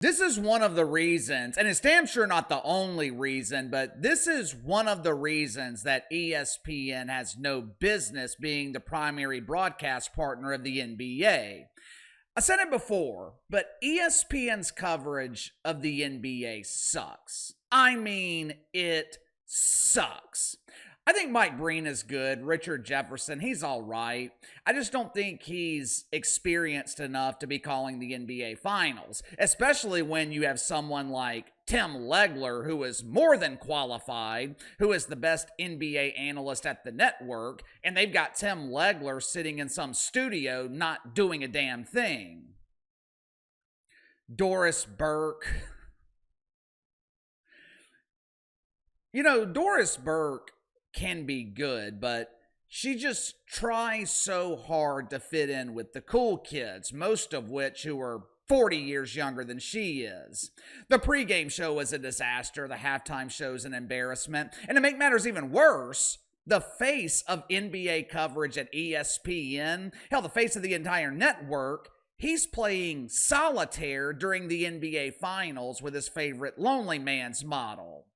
This is one of the reasons, and it's damn sure not the only reason, but this is one of the reasons that ESPN has no business being the primary broadcast partner of the NBA. I said it before, but ESPN's coverage of the NBA sucks. I mean, it sucks. I think Mike Breen is good. Richard Jefferson, he's all right. I just don't think he's experienced enough to be calling the NBA Finals, especially when you have someone like Tim Legler, who is more than qualified, who is the best NBA analyst at the network, and they've got Tim Legler sitting in some studio not doing a damn thing. Doris Burke. You know, Doris Burke can be good, but she just tries so hard to fit in with the cool kids, most of which who are 40 years younger than she is. The pregame show was a disaster. The halftime show is an embarrassment. And to make matters even worse, the face of NBA coverage at ESPN, hell, the face of the entire network, he's playing solitaire during the NBA Finals with his favorite lonely man's model.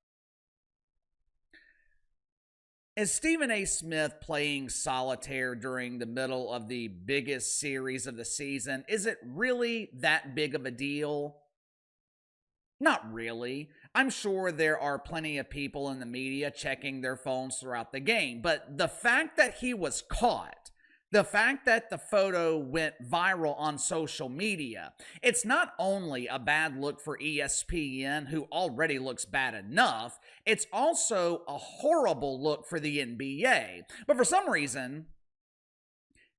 Is Stephen A. Smith playing solitaire during the middle of the biggest series of the season? Is it really that big of a deal? Not really. I'm sure there are plenty of people in the media checking their phones throughout the game, but the fact that he was caught, the fact that the photo went viral on social media, it's not only a bad look for ESPN, who already looks bad enough, it's also a horrible look for the NBA. But for some reason,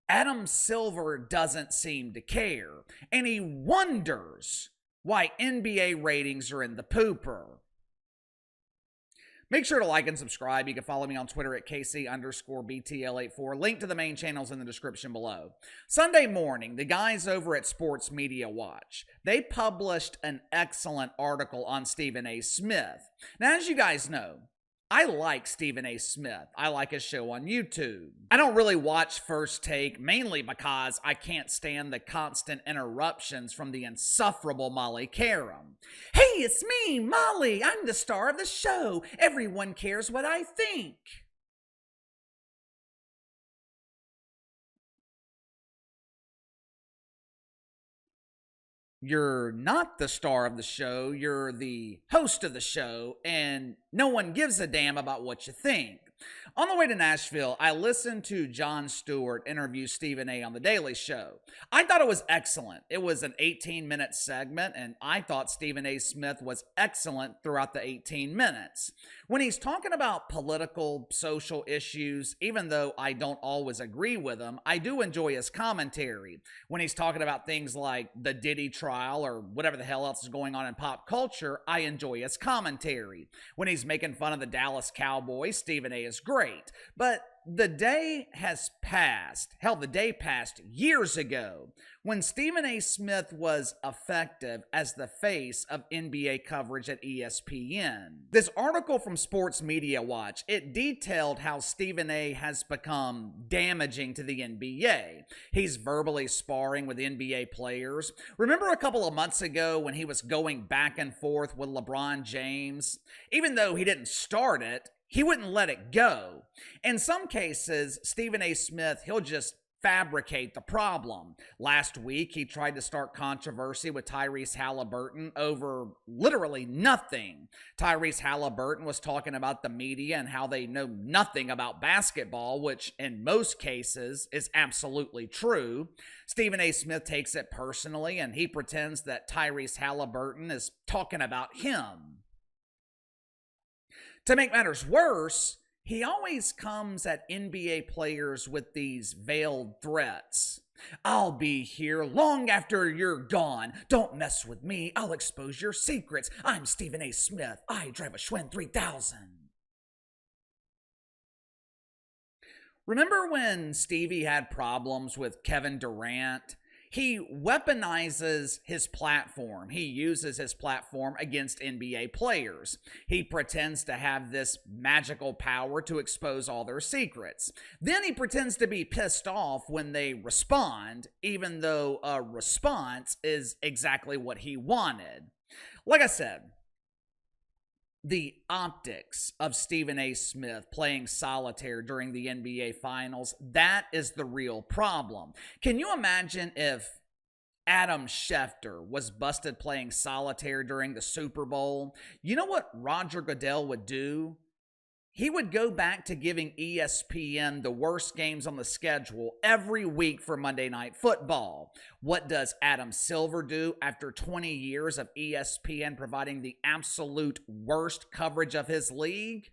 Adam Silver doesn't seem to care, and he wonders why NBA ratings are in the pooper. Make sure to like and subscribe. You can follow me on Twitter at KC_BTL84. Link to the main channels in the description below. Sunday morning, the guys over at Sports Media Watch, they published an excellent article on Stephen A. Smith. Now, as you guys know, I like Stephen A. Smith. I like his show on YouTube. I don't really watch First Take, mainly because I can't stand the constant interruptions from the insufferable Molly Karam. Hey, it's me, Molly. I'm the star of the show. Everyone cares what I think. You're not the star of the show, you're the host of the show, and no one gives a damn about what you think. On the way to Nashville, I listened to Jon Stewart interview Stephen A. on The Daily Show. I thought it was excellent. It was an 18-minute segment, and I thought Stephen A. Smith was excellent throughout the 18 minutes. When he's talking about political, social issues, even though I don't always agree with him, I do enjoy his commentary. When he's talking about things like the Diddy trial or whatever the hell else is going on in pop culture, I enjoy his commentary. When he's making fun of the Dallas Cowboys, Stephen A. is great. But the day has passed. Hell, the day passed years ago when Stephen A. Smith was effective as the face of NBA coverage at ESPN. This article from Sports Media Watch, it detailed how Stephen A. has become damaging to the NBA. He's verbally sparring with NBA players. Remember a couple of months ago when he was going back and forth with LeBron James? Even though he didn't start it, he wouldn't let it go. In some cases, Stephen A. Smith, he'll just fabricate the problem. Last week, he tried to start controversy with Tyrese Halliburton over literally nothing. Tyrese Halliburton was talking about the media and how they know nothing about basketball, which in most cases is absolutely true. Stephen A. Smith takes it personally, and he pretends that Tyrese Halliburton is talking about him. To make matters worse, he always comes at NBA players with these veiled threats. I'll be here long after you're gone. Don't mess with me. I'll expose your secrets. I'm Stephen A. Smith. I drive a Schwinn 3000. Remember when Stevie had problems with Kevin Durant? He weaponizes his platform. He uses his platform against NBA players. He pretends to have this magical power to expose all their secrets. Then he pretends to be pissed off when they respond, even though a response is exactly what he wanted. Like I said, the optics of Stephen A. Smith playing solitaire during the NBA Finals, that is the real problem. Can you imagine if Adam Schefter was busted playing solitaire during the Super Bowl? You know what Roger Goodell would do? He would go back to giving ESPN the worst games on the schedule every week for Monday Night Football. What does Adam Silver do after 20 years of ESPN providing the absolute worst coverage of his league?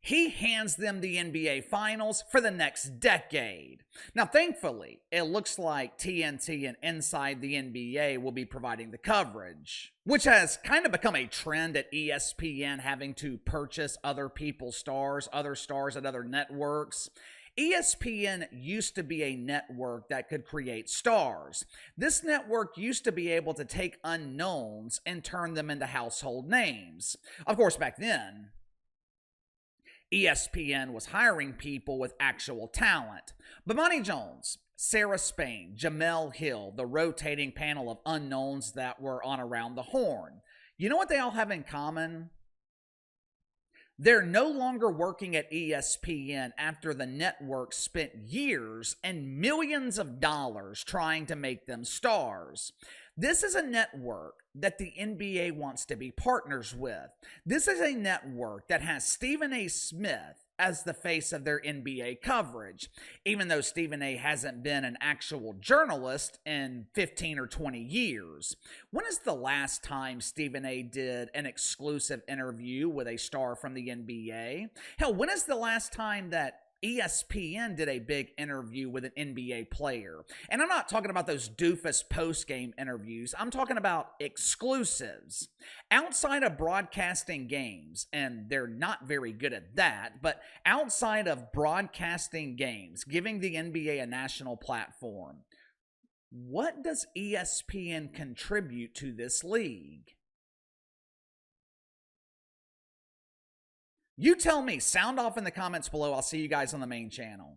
He hands them the NBA Finals for the next decade. Now, thankfully, it looks like TNT and Inside the NBA will be providing the coverage, which has kind of become a trend at ESPN having to purchase other people's stars, other stars at other networks. ESPN used to be a network that could create stars. This network used to be able to take unknowns and turn them into household names. Of course, back then, ESPN was hiring people with actual talent. Bomani Jones, Sarah Spain, Jamel Hill, the rotating panel of unknowns that were on Around the Horn. You know what they all have in common? They're no longer working at ESPN after the network spent years and millions of dollars trying to make them stars. This is a network that the NBA wants to be partners with. This is a network that has Stephen A. Smith as the face of their NBA coverage, even though Stephen A. hasn't been an actual journalist in 15 or 20 years. When is the last time Stephen A. did an exclusive interview with a star from the NBA? Hell, when is the last time that ESPN did a big interview with an NBA player? And I'm not talking about those doofus post-game interviews. I'm talking about exclusives. Outside of broadcasting games, and they're not very good at that, but outside of broadcasting games, giving the NBA a national platform, what does ESPN contribute to this league? You tell me. Sound off in the comments below. I'll see you guys on the main channel.